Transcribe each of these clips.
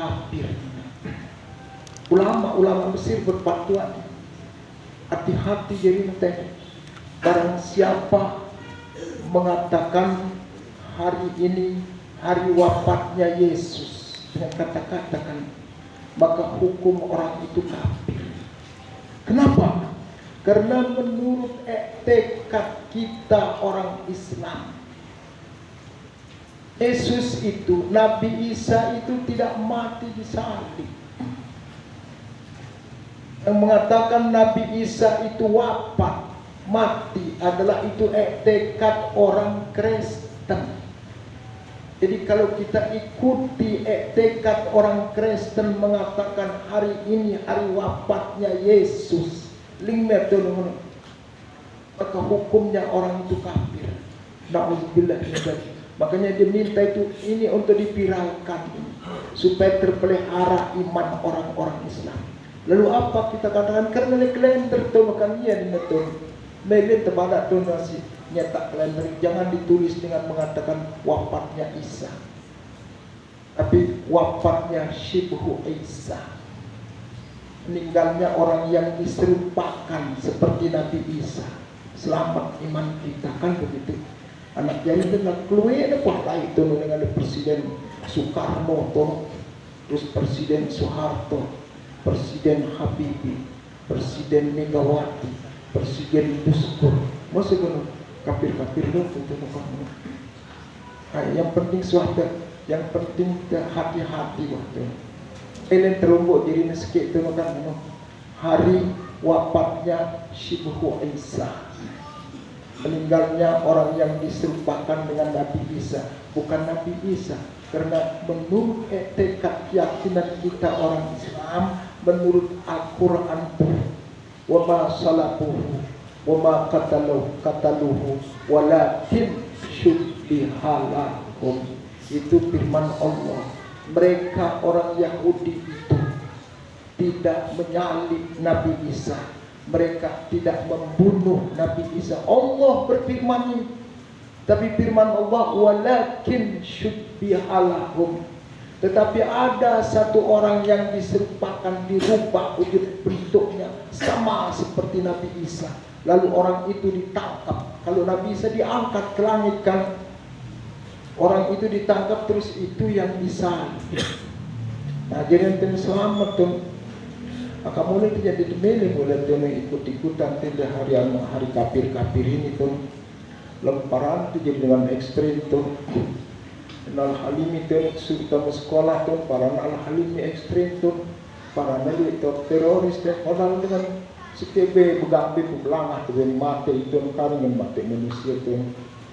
kafir. Ulama Mesir berfatwa, hati-hati jadi nanti. Barang siapa mengatakan hari ini hari wafatnya Yesus dengan kata-katakan, maka hukum orang itu kafir. Kenapa? Karena menurut etikat kita orang Islam, Yesus itu, Nabi Isa itu tidak mati di salib. Yang mengatakan Nabi Isa itu wafat, mati adalah itu etikat orang Kristen. Jadi kalau kita ikuti etikat orang Kristen mengatakan hari ini hari wafatnya Yesus, maka hukumnya orang itu kafir. Na'udzubillah. Makanya dia minta itu ini untuk dipiralkan supaya terpelihara iman orang-orang Islam. Lalu apa kita katakan? Karena kalender itu makan iya di betul. Mele terbalik tu nasi nyetak kalender, jangan ditulis dengan mengatakan wafatnya Isa, tapi wafatnya Syibhu Isa, meninggalnya orang yang diserupakan seperti Nabi Isa. Selamat iman kita, kan begitu. Anak jadi dengan keluar apa itu dengan Presiden Soekarno, terus Presiden Soeharto, Presiden Habibie, Presiden Megawati, Presiden Gus-Dur, masih benar kafir-kafir dong tentu kamu. Yang penting suatu, yang penting hati-hati waktu. Kalian terumbuk diri meski itu makan hari wafatnya Syibhu Isa, meninggalnya orang yang diserupakan dengan Nabi Isa, bukan Nabi Isa. Karena menurut etikat keyakinan kita orang Islam, menurut Al-Quran pun, wa ma salabuhu wa ma qataluhu walakin syubbihalahum. Itu firman Allah. Mereka orang Yahudi itu tidak menyalib Nabi Isa, mereka tidak membunuh Nabi Isa. Allah berfirman ini, tapi firman Allah walakin syubbihalahum, tetapi ada satu orang yang diserupakan, dirubah wujud bentuknya sama seperti Nabi Isa. Lalu orang itu ditangkap. Kalau Nabi Isa diangkat ke langit kan, orang itu ditangkap, terus itu yang disalib. Nah jadi nanti selamat tuh. Kamu ini jadi demeli boleh tuh ikut-ikutan tidak hari kafir ini tuh. Lemparan itu jadi dengan ekstrim tuh. Al Halimi tuh suruh kamu sekolah tuh, para Al Halimi ekstrim tuh, para nabi itu teroris tuh, orang dengan sekebe begambi pembelangah tuh yang mati itu kan yang mati manusia tuh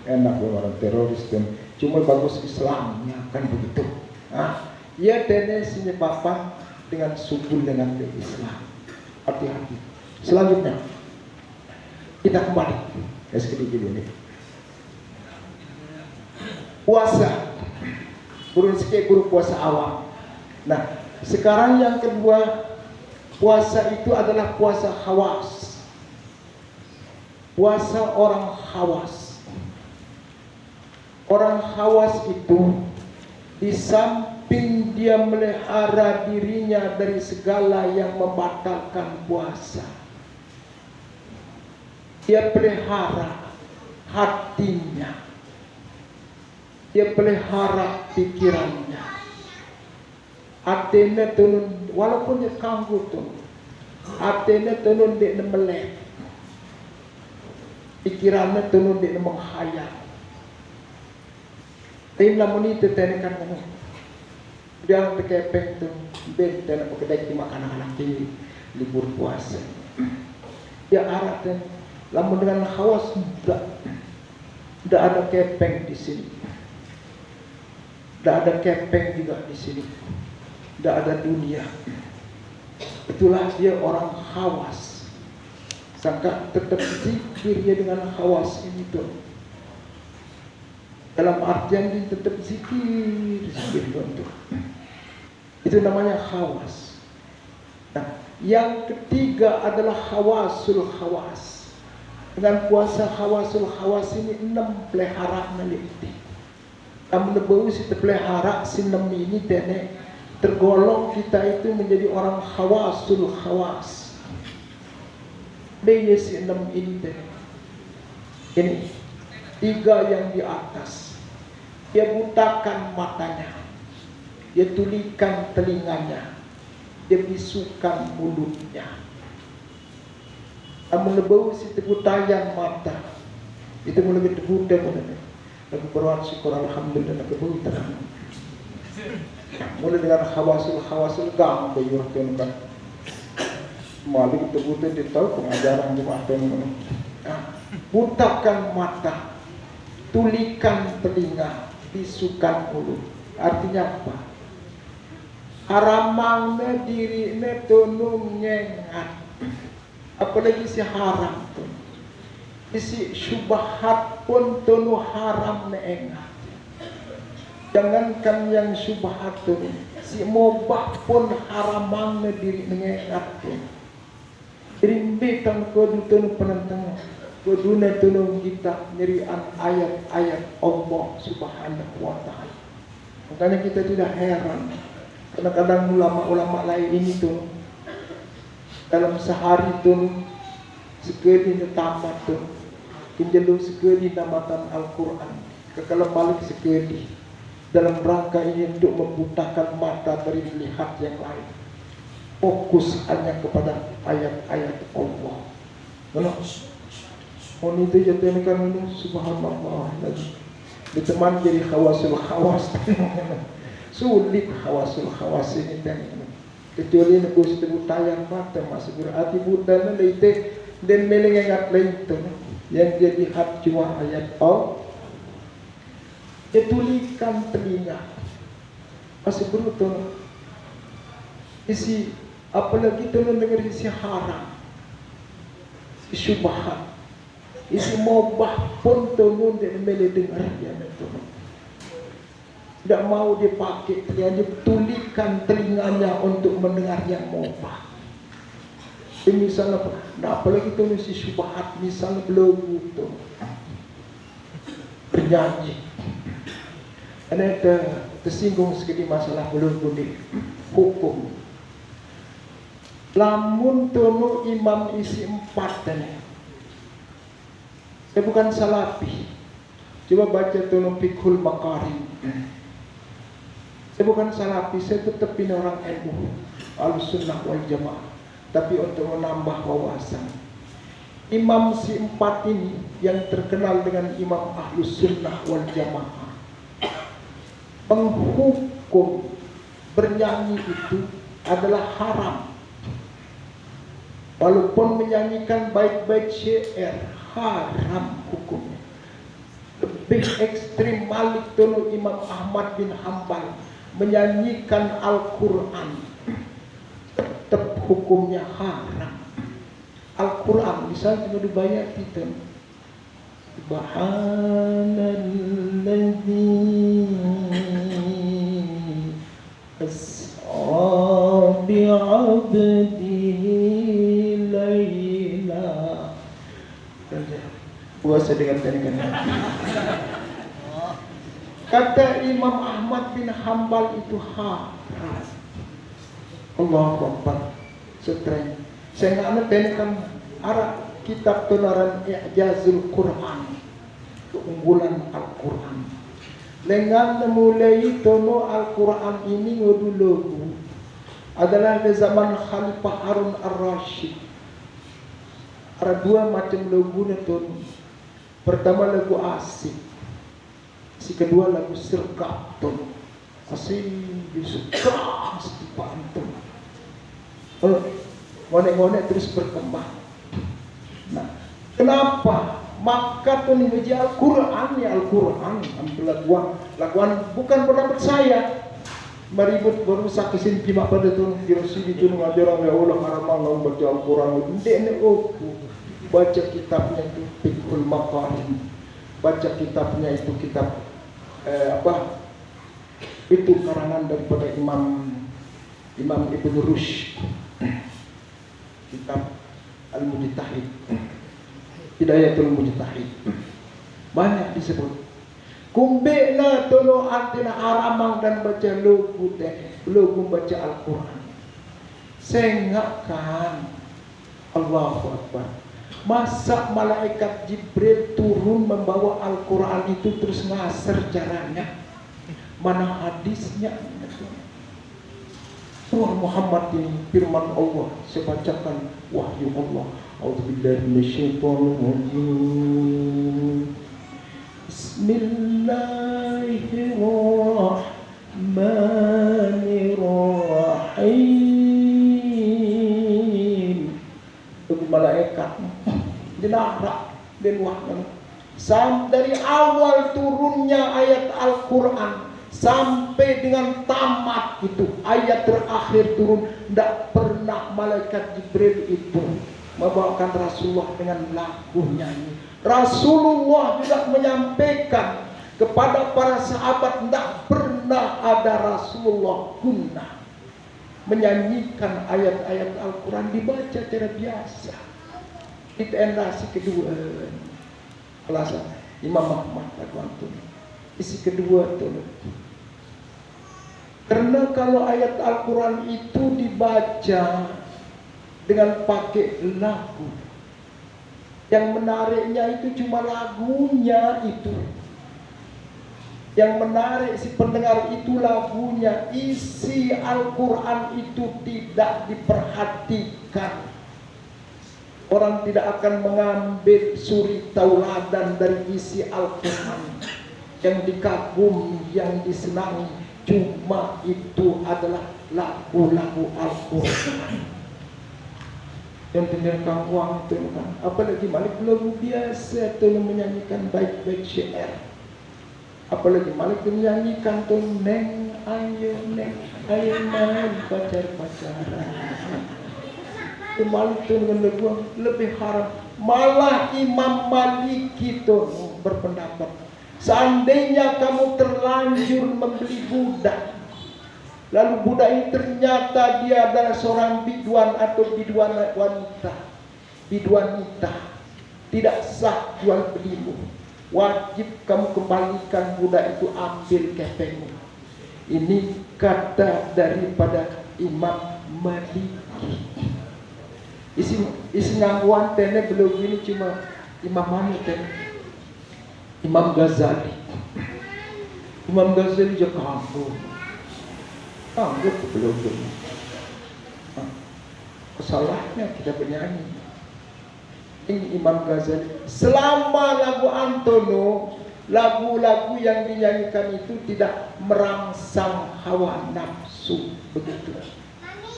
enak orang teroris tuh. Cuma bagus Islamnya kan begitu. Ah, ya tendensinya bapak dengan subul dengan Islam. Hati-hati. Selanjutnya kita kembali ke sedikit ini. Puasa, guru puasa awal. Nah, sekarang yang kedua, puasa itu adalah puasa khawas. Puasa orang khawas. Orang khawas itu di samping dia melihara dirinya dari segala yang membatalkan puasa, dia pelihara hatinya, dia pelihara pikirannya. Atene tunun walaupun dia kanggu tuh, atene tunun dia melek, pikirannya tunun dia menghayal. Tapi namun itu tenekan kamu, dia terkepeng tuh, dan aku kedai di makanan anak ini libur puasa. Dia arah dan namun dengan khawas tidak ada kepeng di sini. Tidak ada kepeng juga di sini. Tidak ada dunia. Itulah dia orang khawas. Sangka tetap zikir dia dengan khawas ini tuh. Dalam artian dia tetap zikir tuh. Itu namanya khawas. Nah, yang ketiga adalah khawasul khawas. Dengan puasa khawasul khawas ini 6 pelihara meliti. Kamu lebih si pelihara si 6 ini tenek tergolong kita itu menjadi orang khawasul khawas. BYC 6 ini. Ini 3 yang di atas. Dia butakan matanya, dia tulikan telinganya, dia bisukan mulutnya. Amun lebau si tebutayan mata, itu mulai tebuta mulai. Lagu berwan syukur alhamdulillah lebau terang. Mulai dengan khawasul gam bayur kan. Malik tebuta ditahu pengajaran jemaah teman. Butakan mata, tulikan telinga, bisukan mulut. Artinya apa? Haramangna dirine tunung nyengat. Apalagi si haram tuh. Isi syubhat pun tunu haram neengat. Jangankan yang syubhat tuh, si mubah pun haramangna diri nyengat tuh. Rimbikan kudu tunu penentang. Kuduna tunu kita nyerian ayat-ayat Allah Subhanahu wa ta'ala. Makanya kita tidak heran. Kadang-kadang ulama-ulama lain ini tuh dalam sehari tuh sekali tamat tuh kinjelu sekali namatan Al-Quran kekalam balik sekali dalam rangka ini untuk membutakan mata dari melihat yang lain, fokus hanya kepada ayat-ayat Allah. Itu jatuhnya kan ini subhanallah lagi diteman jadi khawasul khawas. Sulit khawasul khawas ini dan kecuali negus tebutayan mata masih berarti buta nelaite dan melengengat lain itu yang jadi hak cuma ayat Allah. Tulikan telinga masih berutuh isi apalagi tu dengar isi haram, syubhat, isi mubah pun tu dan mele dengar yang itu. Tidak mau dipakai, dia tulikan telinganya untuk mendengar yang mubah. Misalnya apa? Nah, apalagi itu mesti syubhat, misalnya belum itu bernyanyi. Ada tersinggung sekali masalah belum boleh hukum. Lamun tunu imam isi 4 tadi. Saya bukan salafi. Coba baca tunu Fiqhul Maqarim. Saya bukan salafi, saya tetap ini orang NU, Ahlussunnah wal Jamaah. Tapi untuk menambah wawasan, imam si 4 ini yang terkenal dengan imam Ahlussunnah wal Jamaah, penghukum bernyanyi itu adalah haram. Walaupun menyanyikan bait-bait syair, haram hukumnya. Lebih ekstrim Malik tunu Imam Ahmad bin Hanbal menyanyikan Al-Quran, tetap hukumnya haram. Al-Quran misalnya cuma dibayar kita Subhanalladzi asra bi'abdihi layla. Puasa dengan tarikan. Kata Imam Ahmad bin Hanbal itu haram. Allahu Akbar. Seterusnya saya nggak kan arah kitab tenaran I'jazul Quran, keunggulan Al-Quran. Dengan mulai tono Al-Quran ini dulu adalah di zaman Khalifah Harun Ar-Rasyid. Ada 2 macam lagu itu. Pertama lagu asik, si kedua lagu sergap tono. Asik disuka setiap antum. Ngonek-ngonek terus berkembang. Nah, kenapa? Maka tuh menjadi Al-Quran, ya Al-Quran, laguan bukan pendapat saya. Maribut berusaha kesin pimak pada tuh dirusidi tuh ngajaran ya Allah haram baca Al-Quran. Ndekne baca kitabnya itu Fiqhul Maqarim. Baca kitabnya itu kitab itu karangan daripada Imam Ibn Rushd. Kitab Al-Mujtahid, Hidayatul Mujtahid, banyak disebut. Kumbe na tolo antina aramang dan baca logo baca Al-Quran. Sengakan Allahu Akbar. Masa malaikat Jibril turun membawa Al-Quran itu terus ngasar caranya. Mana hadisnya? Surah Muhammad ini firman Allah. Saya bacakan wahyu Allah. A'udzubillahi minasyaitonirrajim. Bismillahirrahmanirrahim. Itu malaikat dilarak dan wahyu. Dari awal turunnya ayat Al-Quran sampai dengan tamat itu ayat terakhir turun, tidak pernah malaikat Jibril itu membawakan Rasulullah dengan lagu nyanyi. Rasulullah juga menyampaikan kepada para sahabat, tidak pernah ada Rasulullah guna menyanyikan ayat-ayat Al-Quran dibaca secara biasa. Itu nasi kedua alasan Imam Ahmad Al-Quran. Isi kedua itu, karena kalau ayat Al-Quran itu dibaca dengan pakai lagu, yang menariknya itu cuma lagunya itu. Yang menarik si pendengar itu lagunya. Isi Al-Quran itu tidak diperhatikan. Orang tidak akan mengambil suri tauladan dari isi Al-Quran. Yang dikagumi, yang disenangi, cuma itu adalah lagu-lagu Al-Quran. Yang dengarkan uang itu kan, apalagi malik lagu biasa itu menyanyikan baik-baik syair. Apalagi malik menyanyikan tuh neng ayo main pacar-pacaran. Malik itu dengan lagu lebih haram. Malah Imam Maliki itu berpendapat, seandainya kamu terlanjur membeli budak, lalu budak ini ternyata dia adalah seorang biduan atau biduanita, tidak sah jual belimu. Wajib kamu kembalikan budak itu, ambil kepengmu. Ini kata daripada Imam Maliki. Isi ngangguan tene belum ini cuma Imam Manu tene. Imam Ghazali. Imam Ghazali juga kampung. Kampung belum. Salahnya kita bernyanyi. Ini Imam Ghazali. Selama lagu Antono, lagu-lagu yang dinyanyikan itu tidak merangsang hawa nafsu, begitu.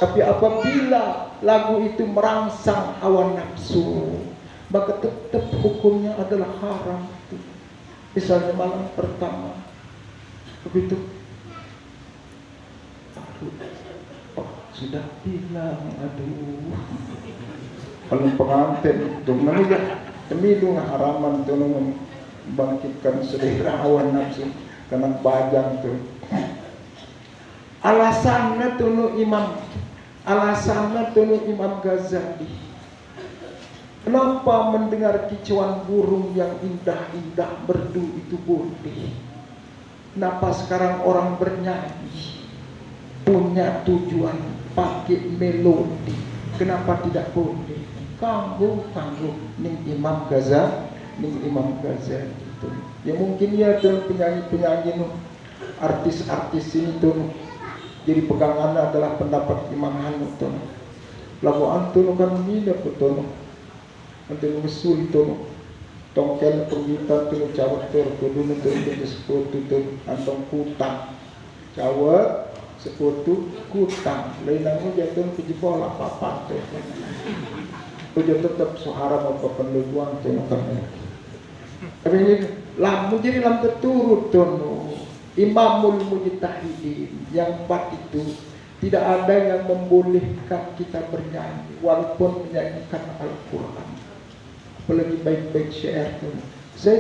Tapi apabila lagu itu merangsang hawa nafsu, maka tetap hukumnya adalah haram. Misalnya malam pertama, begitu. Oh, sudah bilang, aduh. Kalau pengantin itu demi haraman itu membangkitkan selera hawa nafsu karena bajang tuh. Alasannya tuh Imam Ghazali. Kenapa mendengar kicauan burung yang indah-indah merdu itu boleh? Kenapa sekarang orang bernyanyi punya tujuan pakai melodi? Kenapa tidak boleh? Kanggo ning Imam Ghazali itu. Ya mungkin ya tuh penyanyi artis-artis ini tuh. Jadi pegangannya adalah pendapat Imam Hanut tuh. Lagu antun kan mina betul. Antun mesul tuh. Tongkel pergitan tuh cawat tuh kudu tuh jadi sekutu tuh antong kutang. Cawat sekutu kutang. Lain namu jatuh ke bola apa tuh. Tujuh tetap suara apa penluang tuh kan. Tapi lamu jadi lam terturut tuh. Imamul Mujtahidin yang empat itu tidak ada yang membolehkan kita bernyanyi walaupun menyanyikan Al-Quran, apalagi baik-baik syair itu. Saya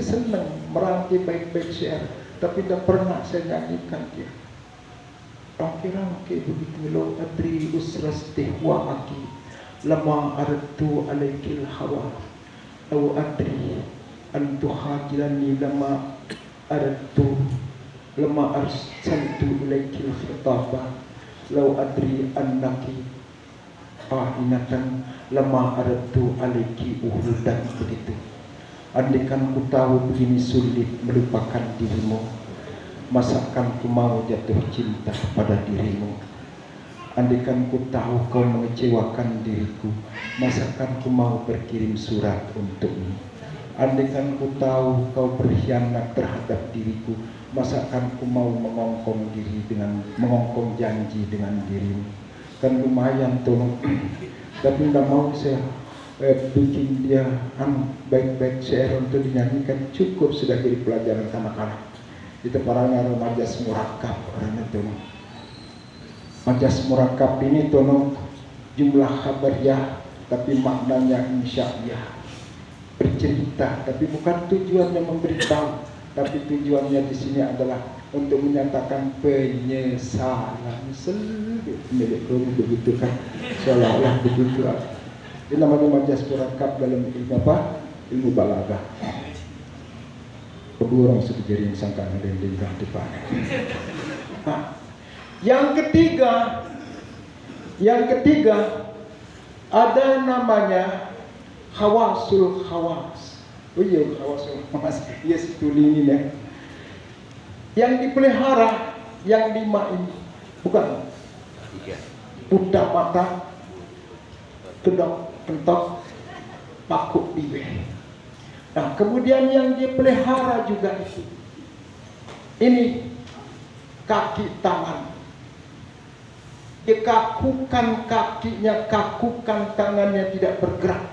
senang merangkai baik-baik syair, tapi tidak pernah saya nyanyikan dia. Rangkai begitu lo adri usras tehwa aki lama artu alaikil hawa au adri antuhajilani lama aradtu lama arsaltu ilaikil khitaba law adri annaki qa'inatan lama aradtu alaiki uhudan. Begitu. Andaikan ku tahu begini sulit melupakan dirimu, masakan ku mau jatuh cinta pada dirimu. Andaikan ku tahu kau mengecewakan diriku, masakan ku mau berkirim surat untukmu. Andaikan ku tahu kau berkhianat terhadap diriku, masakan ku mau mengongkong janji dengan dirimu. Kan lumayan tuh, tapi tidak mau saya bikin dia baik-baik share untuk dinyanyikan, cukup sudah jadi pelajaran anak-anak. Itu parahnya majas murakab orangnya tuh. Majas murakab ini tuh jumlah khabariyah tapi maknanya insya'iyah. Bercerita, tapi bukan tujuannya memberitahu, tapi tujuannya di sini adalah untuk menyatakan penyesalan. Milik kamu begitu kan, seolah-olah begitu. Ini namanya majas murakab dalam ilmu apa? Ilmu balaghah. Kedua orang sekejaring sangka ngelending di depan. Yang ketiga ada namanya khawasul khawas. Oh iya, khawasul khawas. Yes, itu ini ya. Yang dipelihara yang 5 ini, bukan? Buta mata, kedok, kentok, pakuk biwe. Nah, kemudian yang dipelihara juga itu. Ini kaki tangan. Dikakukan kakinya, kakukan tangannya, tidak bergerak.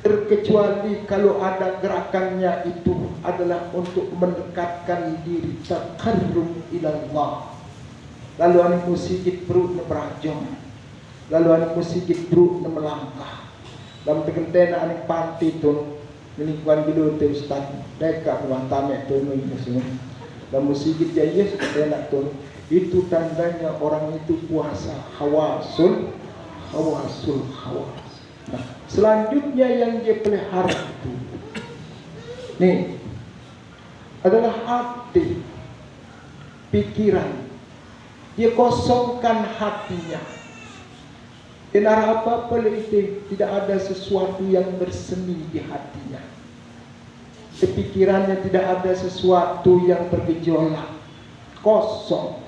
Terkecuali kalau ada gerakannya itu adalah untuk mendekatkan diri, taqarrub ilallah. Lalu anu musigit perut nebrajong, lalu anu musigit perut melangkah. Dalam tegentena anu panti tu lingkuan dulu tu ustaz, mereka rumah tamek tu musuh. Dalam musigit jaya tegentena tu, itu tandanya orang itu puasa khawasul khawas. Nah, selanjutnya yang dia pelihara itu nih adalah hati, pikiran. Dia kosongkan hatinya. Dan apa-apa itu tidak ada sesuatu yang bersemi di hatinya. Di pikirannya tidak ada sesuatu yang bergejolak, kosong.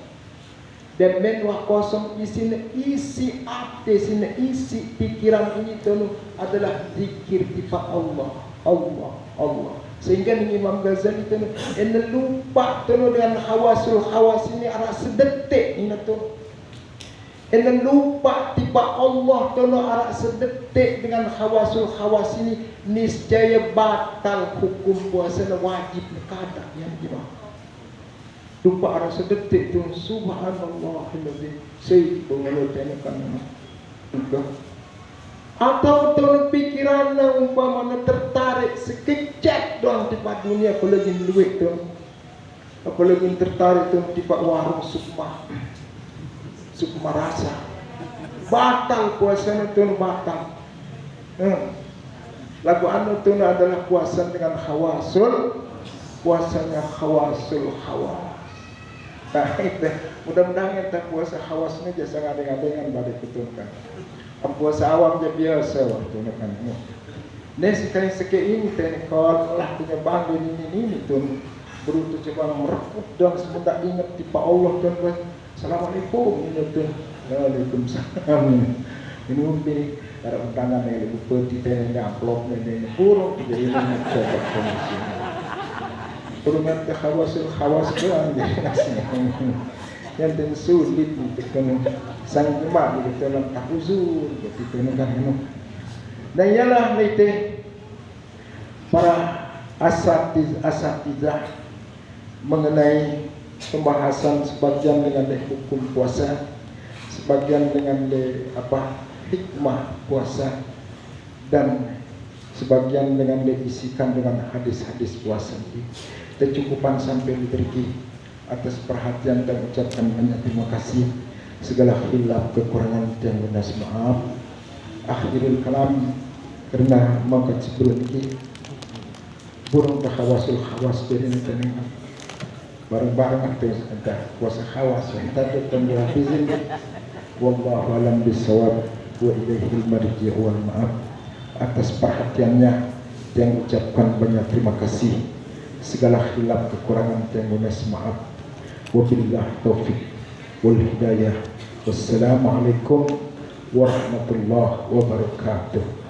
Dan menwah kosong isi hati, isi pikiran ini itu adalah zikir tifa Allah. Sehingga Imam Ghazali itu lupa dengan hawasul khawas ini arah sedetik ini tu. Lupa tiba Allah arah sedetik dengan hawasul khawas ini, niscaya batal hukum puasa wajib kada yang gimana. Lupa arah sedetik tu, subhanallahiladzim. Saya pengelutan kan juga. Atau tuan pikiran umpamanya tertarik sekejap doang di dunia, apalagi duit tu, apalagi tertarik tu di warung sukma rasa, batal puasa tu, batal. Lagu anu tu adalah puasa dengan khawasul, puasanya khawasul khawas. Nah itu mudah-mudahan kita puasa khawasnya jasa ngadeng-ngadengan balik kutunkan. Puasa awam je biasa waktu kan. Nih sekali ini teknikal lah punya bangga ini tuh berutu coba merekut dan sebentar ingat tipe Allah tuh. Assalamualaikum ini tuh. Waalaikumsalam. Ini umpi cara undangan yang lebih peti teknik amplop ini buruk jadi ini coba kondisi. Perumahan khawasul khawas doang dia nasinya. Yang dan sulit untuk sang jemaah gitu dalam tahuzur gitu kan. Dan ialah lite para asatidzah mengenai pembahasan sebagian dengan hukum puasa, sebagian dengan hikmah puasa, dan sebagian dengan diisikan dengan hadis-hadis puasa. Kecukupan sampai diberi atas perhatian dan ucapkan banyak terima kasih. Segala khilaf kekurangan dan lunas maaf. Akhirul kalam karena maka sebelum ini burung hawasul hawas jadi nih bareng-bareng ada kuasa hawas tadi tembua izin wallahu alam bisawab wa ilaihil marji wal maaf. Atas perhatiannya yang ucapkan banyak terima kasih, segala khilaf kekurangan yang lunas maaf. Wabillahi taufik wal hidayah. Wassalamualaikum warahmatullahi wabarakatuh.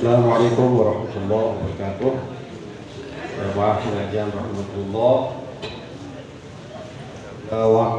Assalamualaikum warahmatullahi wabarakatuh. Jamaah pengajian rahmatullah.